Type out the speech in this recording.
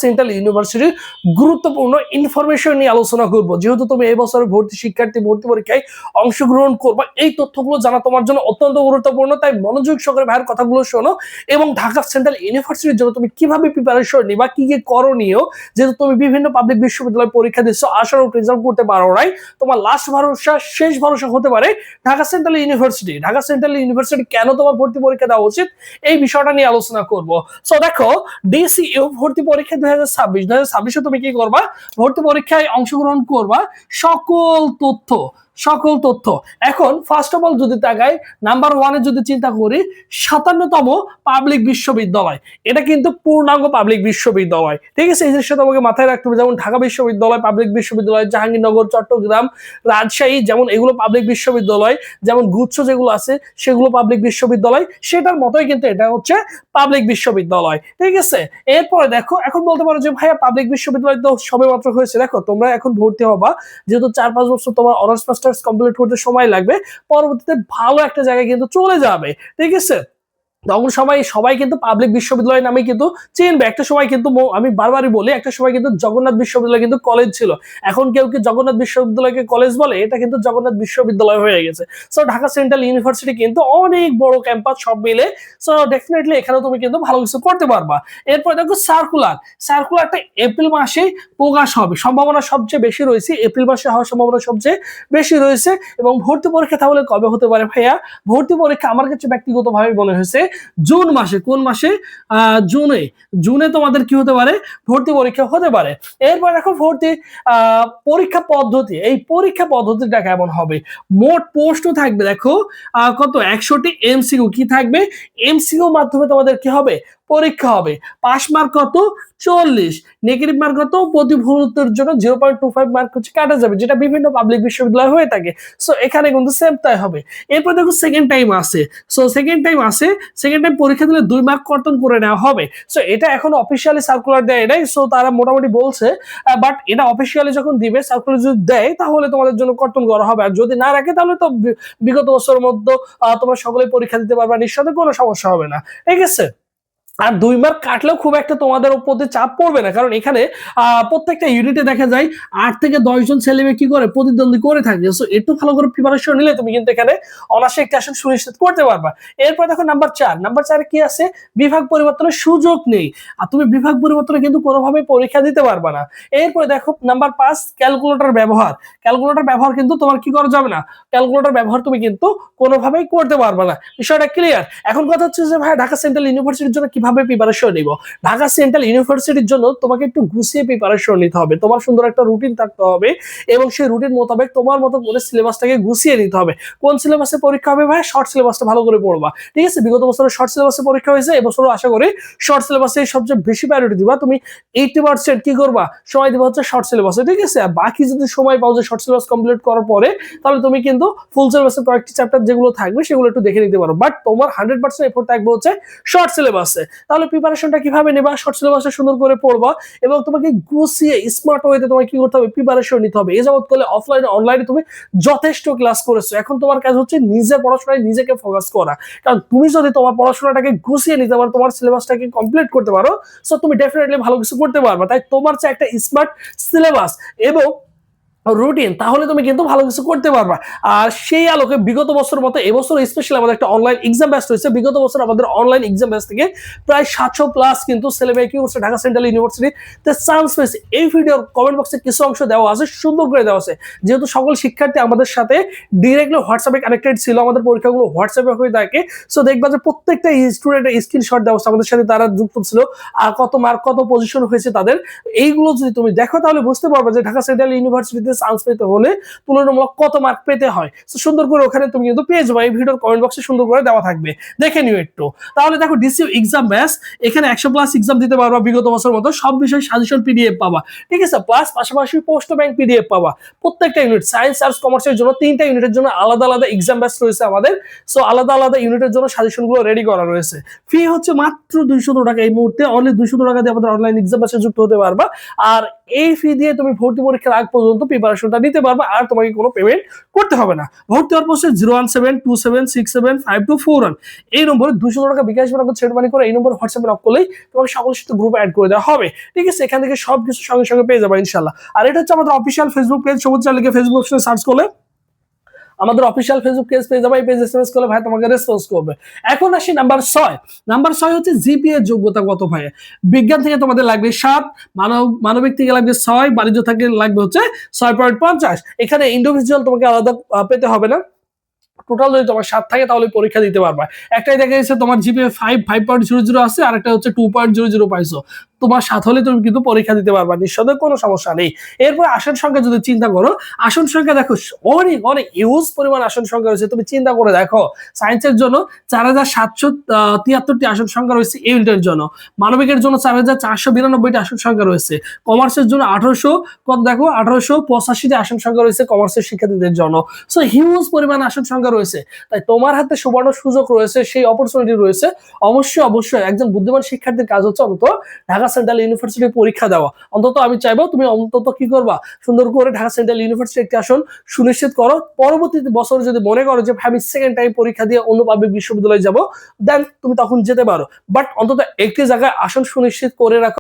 Central ইউনিভার্সিটির গুরুত্বপূর্ণ information নিয়ে আলোচনা করব। যেহেতু তুমি এই বছরের ভর্তি পরীক্ষায় অংশগ্রহণ করবা, এই তথ্যগুলো জানা তোমার জন্য অত্যন্ত গুরুত্বপূর্ণ। তাই মনোযোগ সহকারে ভাইয়ের কথাগুলো শোনো এবং ঢাকা সেন্ট্রাল ইউনিভার্সিটির জন্য তুমি কিভাবে প্রিপারেশন নিবা, কি কি করণীয়, যেহেতু তুমি বিভিন্ন পাবলিক বিশ্ববিদ্যালয়ে পরীক্ষা দিচ্ছ, আশানুরূপ রেজাল্ট করতে পারো নাই, তোমার লাস্ট ভরসা শেষ ভরসা হতে পারে Dhaka central university. Dhaka central university কেন তোমার ভর্তি পরীক্ষা দেওয়া উচিত, এই বিষয়টা নিয়ে আলোচনা করব। সো দেখো, ডিসিইউ ভর্তি পরীক্ষা 2026 তুমি কি করবা, ভর্তি পরীক্ষায় অংশগ্রহণ করবা, সকল তথ্য এখন ফার্স্ট অফ অল যদি তাকাই, নাম্বার 1 এ যদি চিন্তা করি, 57তম পাবলিক বিশ্ববিদ্যালয়, এটা কিন্তু পূর্ণাঙ্গ পাবলিক বিশ্ববিদ্যালয়, ঠিক আছে। এই জিনিসটা তোমাকে মাথায় রাখতে হবে। যেমন ঢাকা বিশ্ববিদ্যালয় পাবলিক বিশ্ববিদ্যালয়, জাহাঙ্গীরনগর, চট্টগ্রাম, রাজশাহী, যেমন এগুলো পাবলিক বিশ্ববিদ্যালয়, যেমন গুচ্ছ যেগুলো আছে সেগুলো পাবলিক বিশ্ববিদ্যালয়, সেটার মতোই কিন্তু এটা হচ্ছে পাবলিক বিশ্ববিদ্যালয়, ঠিক আছে। এরপরে দেখো, এখন বলতে পারো যে ভাইয়া পাবলিক বিশ্ববিদ্যালয় তো সবে মাত্র হয়েছে। দেখো, তোমরা এখন ভর্তি হবা, যেহেতু 4-5 বছর তোমার অনার্স মাস্টার্স কমপ্লিট করতে সময় লাগবে, পরবর্তীতে ভালো একটা জায়গায় কিন্তু চলে যাবে, ঠিক আছে। তখন সবাই কিন্তু পাবলিক বিশ্ববিদ্যালয় নামে কিন্তু চিনবে। একটা সময় কিন্তু আমি বারবারই বলি, একটা সময় কিন্তু জগন্নাথ বিশ্ববিদ্যালয় কিন্তু কলেজ ছিল। এখন কেউ কি জগন্নাথ বিশ্ববিদ্যালয়কে কলেজ বলে? এটা কিন্তু জগন্নাথ বিশ্ববিদ্যালয় হয়ে গেছে। সো ঢাকা সেন্ট্রাল ইউনিভার্সিটি কিন্তু অনেক বড় ক্যাম্পাস সব মিলে। সো ডেফিনেটলি এখানে তুমি কিন্তু ভালো কিছু করতে পারবা। এরপর দেখো সার্কুলারটা এপ্রিল মাসে প্রকাশ হবে, সম্ভাবনা সবচেয়ে বেশি রয়েছে, এপ্রিল মাসে হওয়ার সম্ভাবনা সবচেয়ে বেশি রয়েছে। এবং ভর্তি পরীক্ষা তাহলে কবে হতে পারে ভাইয়া? ভর্তি পরীক্ষা আমার কাছে ব্যক্তিগতভাবে মনে হয়েছে জুন মাসে। কোন মাসে? জুনে তোমাদের কি হতে পারে? ভর্তি পরীক্ষা হতে পারে। এরপর দেখো ভর্তি পরীক্ষা পদ্ধতি, এই পরীক্ষা পদ্ধতিটা কেমন হবে? মোট প্রশ্ন থাকবে দেখো কত, 100টি এমসিকিউ কি থাকবে, এমসিকিউ মাধ্যমে তোমাদের কি হবে, পরীক্ষা হবে। পাস মার্ক কত? 40। নেগেটিভ মার্ক কত? প্রতি ভুল উত্তরের জন্য 0.25 মার্ক হচ্ছে কাটা যাবে, যেটা বিভিন্ন পাবলিক বিশ্ববিদ্যালয় হয়ে থাকে। সো এখানে কিন্তু সেম তাই হবে। এরপর দেখো সেকেন্ড টাইম পরীক্ষা দিলে 2 মার্ক কর্তন করে নেওয়া হবে। সো এটা এখন অফিসিয়ালি সার্কুলার দেয় নাই, সো তারা মোটামুটি বলছে, বাট এটা অফিসিয়ালি যখন দিবে, সার্কুলার যদি দেয় তাহলে তোমাদের জন্য কর্তন করা হবে। আর যদি না রাখে তাহলে তো বিগত বছরের মধ্যে তোমরা সকলে পরীক্ষা দিতে পারবা, নিঃসন্দেহে কোনো সমস্যা হবে না, ঠিক আছে। আর 2 মার্ক কাটলেও খুব একটা তোমাদের উপর চাপ পড়বে না, কারণ এখানে প্রত্যেকটা ইউনিটে দেখা যায় 8 থেকে 10 জন ছেলে মেয়ে কি করে, প্রতিদ্বন্দ্বী করে থাকে। সো একটু ভালো করে প্রিপারেশন নিলে তুমি কিন্তু এখানে অনার্সে একটা আসন সুনিশ্চিত করতে পারবা। এরপর দেখো নাম্বার 4 কি আছে, বিভাগ পরিবর্তনের সুযোগ নেই। আর তুমি বিভাগ পরিবর্তনে কিন্তু কোনোভাবেই পরীক্ষা দিতে পারবা না। এরপরে দেখো নাম্বার 5, ক্যালকুলেটর ব্যবহার কিন্তু তোমার কি করা যাবে না, ক্যালকুলেটর ব্যবহার তুমি কিন্তু কোনোভাবেই করতে পারবা না। বিষয়টা ক্লিয়ার? এখন কথা হচ্ছে যে ভাই ঢাকা সেন্ট্রাল ইউনিভার্সিটির জন্য কিভাবে প্রিপারেশন নিব? ঢাকা সেন্ট্রাল ইউনিভার্সিটির জন্য তোমাকে একটু গুছিয়ে প্রিপারেশন নিতে হবে। তোমার সুন্দর একটা রুটিন থাকতে হবে এবং সেই রুটিন মোতাবেক তোমার মতো করে সিলেবাসটাকে গুছিয়ে নিতে হবে। কোন সিলেবাসে পরীক্ষা হবে ভাই? শর্ট সিলেবাসটা ভালো করে পড়বা, ঠিক আছে। বিগত বছরে শর্ট সিলেবাসে পরীক্ষা হয়েছে, এবছরও আশা করি শর্ট সিলেবাসে সবচেয়ে বেশি প্রায়োরিটি দিবা। তুমি 80% কি করবা, সময় দিবা হচ্ছে শর্ট সিলেবাসে, ঠিক আছে। আর বাকি যদি সময় পাও যে শর্ট সিলেবাস কমপ্লিট করার পরে, তাহলে তুমি কিন্তু ফুল সিলেবাসের কয়েকটি চ্যাপ্টার যেগুলো থাকবে সেগুলো একটু দেখে নিতে পারো। বাট তোমার 100% এফোর্ট থাকবে হচ্ছে শর্ট সিলেবাসে। তাহলে প্রিপারেশনটা কিভাবে নেবা? শর্ট সিলেবাসটা সুন্দর করে পড়বা এবং তোমাকে গুছিয়ে স্মার্ট ওয়েতে তোমাকে কি করতে হবে, প্রিপারেশন নিতে হবে। এই যাবত করলে অফলাইনে অনলাইনে তুমি যথেষ্ট ক্লাস করেছো, এখন তোমার কাজ হচ্ছে নিজের পড়াশোনায় নিজেকে ফোকাস করা। কারণ তুমি যদি তোমার পড়াশোনাটাকে গুছিয়ে নিতে পারো, তোমার সিলেবাসটাকে কমপ্লিট করতে পারো, সো তুমি ডেফিনেটলি ভালো কিছু করতে পারবে। তাই তোমার চেয়ে একটা স্মার্ট সিলেবাস এবং রুটিন, তাহলে তুমি কিন্তু ভালো কিছু করতে পারবা। আর সেই আলোকে বিগত বছরের মতো এবছর স্পেশালি আমাদের একটা অনলাইন এক্সাম ব্যাচ হয়েছে। বিগত বছর আমাদের অনলাইন এক্সাম ব্যাচ থেকে প্রায় 700+ কিন্তু ছেলেমেয়ে কি করছে, ঢাকা সেন্ট্রাল ইউনিভার্সিটিতে চান্স পেয়েছে। এই ভিডিওর কমেন্ট বক্সে কিছু অংশ দেওয়া আছে, সুন্দর করে দেওয়া আছে। যেহেতু সকল শিক্ষার্থী আমাদের সাথে ডিরেক্টলি হোয়াটসঅ্যাপে কানেক্টেড ছিল, আমাদের পরীক্ষাগুলো হোয়াটসঅ্যাপে হয়ে থাকে। সো দেখবা যে প্রত্যেকটা স্টুডেন্টের স্ক্রিনশট দেওয়া আছে, আমাদের সাথে তারা যুক্ত ছিল, আর কত মার্ক কত পজিশন হয়েছে তাদের। এইগুলো যদি তুমি দেখো তাহলে বুঝতে পারবে যে ঢাকা সেন্ট্রাল ইউনিভার্সিটিতে চান্স পেতে হলে তুলনামূলক কত মার্ক পেতে হয়। সুন্দর করে ওখানে তুমি কিন্তু পেয়ে যাবে, এই ভিডিওর কমেন্ট বক্সে সুন্দর করে দেওয়া থাকবে, দেখে নিও একটু। তাহলে দেখো ডিসিইউ এক্সাম ব্যাচ, এখানে 100+ এক্সাম দিতে পারবা বিগত বছর মতো, সব বিষয় সাজেশন পিডিএফ পাবা, ঠিক আছে। প্লাস পাশাপাশি পোস্ট ব্যাংক পিডিএফ পাবা। প্রত্যেকটা ইউনিট, সায়েন্স আর্টস কমার্সের জন্য 3টা ইউনিটের জন্য আলাদা আলাদা এক্সাম ব্যাচ রয়েছে আমাদের। সো আলাদা আলাদা ইউনিটের জন্য সাজেশনগুলো রেডি করা রয়েছে। ফি হচ্ছে মাত্র 200 টাকা, এই মুহূর্তে অনলি 200 টাকা দিয়ে আমাদের অনলাইন এক্সাম ব্যাচে যুক্ত হতে পারবা। আর এই ফি দিয়ে তুমি ভর্তি পরীক্ষার আগ পর্যন্ত প্রিপারেশনটা নিতে পারবে, আর তোমাকে কোনো পেমেন্ট করতে হবে না। ভর্তি হওয়ার প্রসেস 01727675241 এই নম্বরে 200 টাকা বিকাশ নগদ সেট মানি করে এই নম্বরে হোয়াটসঅ্যাপে নক করলেই তোমাকে সকলের সাথে গ্রুপে অ্যাড করে দেওয়া হবে। ঠিক আছে, এখান থেকে সবকিছু সঙ্গে সঙ্গে পেয়ে যাবে ইনশাআল্লাহ। আর এটা হচ্ছে আমাদের অফিসিয়াল ফেসবুক পেজ, সবুজ চা লিখে ফেসবুক অপশনে সার্চ করলে আমাদের অফিসিয়াল ফেসবুক পেজ পেয়ে যাবে। এই পেজ এসএমএস করলে ভাই তোমাকে রেসপন্স করবে। এখন আসি নাম্বার 6। নাম্বার 6 হচ্ছে জিপিএ যোগ্যতা কত ভাই। বিজ্ঞান থেকে তোমাদের লাগবে 7, মানবিক থেকে লাগবে 6, বাণিজ্য থেকে লাগবে হচ্ছে 6.50। এখানে ইন্ডিভিজুয়াল তোমাকে আলাদা পেতে হবে না, টোটাল যদি তোমার 7 থাকে তাহলে পরীক্ষা দিতে পারবা। একটাই দেখা যাচ্ছে তোমার জিপিএ 5.00 আছে, আর একটা হচ্ছে 2.00 পাইছো, তোমার 7 হলে তুমি কিন্তু পরীক্ষা দিতে পারবা, নিঃসন্দেহে কোনো সমস্যা নেই। এরপর আসন সংখ্যা যদি চিন্তা করো, আসন সংখ্যা দেখো অনেক অনেক ইউজ পরিমাণ আসন সংখ্যা রয়েছে। তুমি চিন্তা করে দেখো, সায়েন্সের জন্য 4773টি আসন সংখ্যা রয়েছে এই ইউনিটের জন্য, মানবিকের জন্য 4492টি আসন সংখ্যা রয়েছে, কমার্সের জন্য 1885টি আসন সংখ্যা রয়েছে কমার্সের শিক্ষার্থীদের জন্য। সো হিউজ পরিমাণ আসন সংখ্যা রয়েছে, তাই তোমার হাতে সুবর্ণ সুযোগ রয়েছে, সেই অপরচুনিটি রয়েছে। অবশ্যই অবশ্যই একজন বুদ্ধিমান শিক্ষার্থীর কাজ হচ্ছে অন্তত ঢাকা সেন্ট্রাল ইউনিভার্সিটি পরীক্ষা দেওয়া। অন্তত আমি চাইবো তুমি অন্তত কি করবা, সুন্দর করে ঢাকা সেন্ট্রাল ইউনিভার্সিটি একটি আসন সুনিশ্চিত করো। পরবর্তী বছর যদি মনে করো যে আমি সেকেন্ড টাইম পরীক্ষা দিয়ে অন্য পাবলিক বিশ্ববিদ্যালয়ে যাবো, দেন তুমি তখন যেতে পারো, বাট অন্তত একটি জায়গায় আসন সুনিশ্চিত করে রাখো।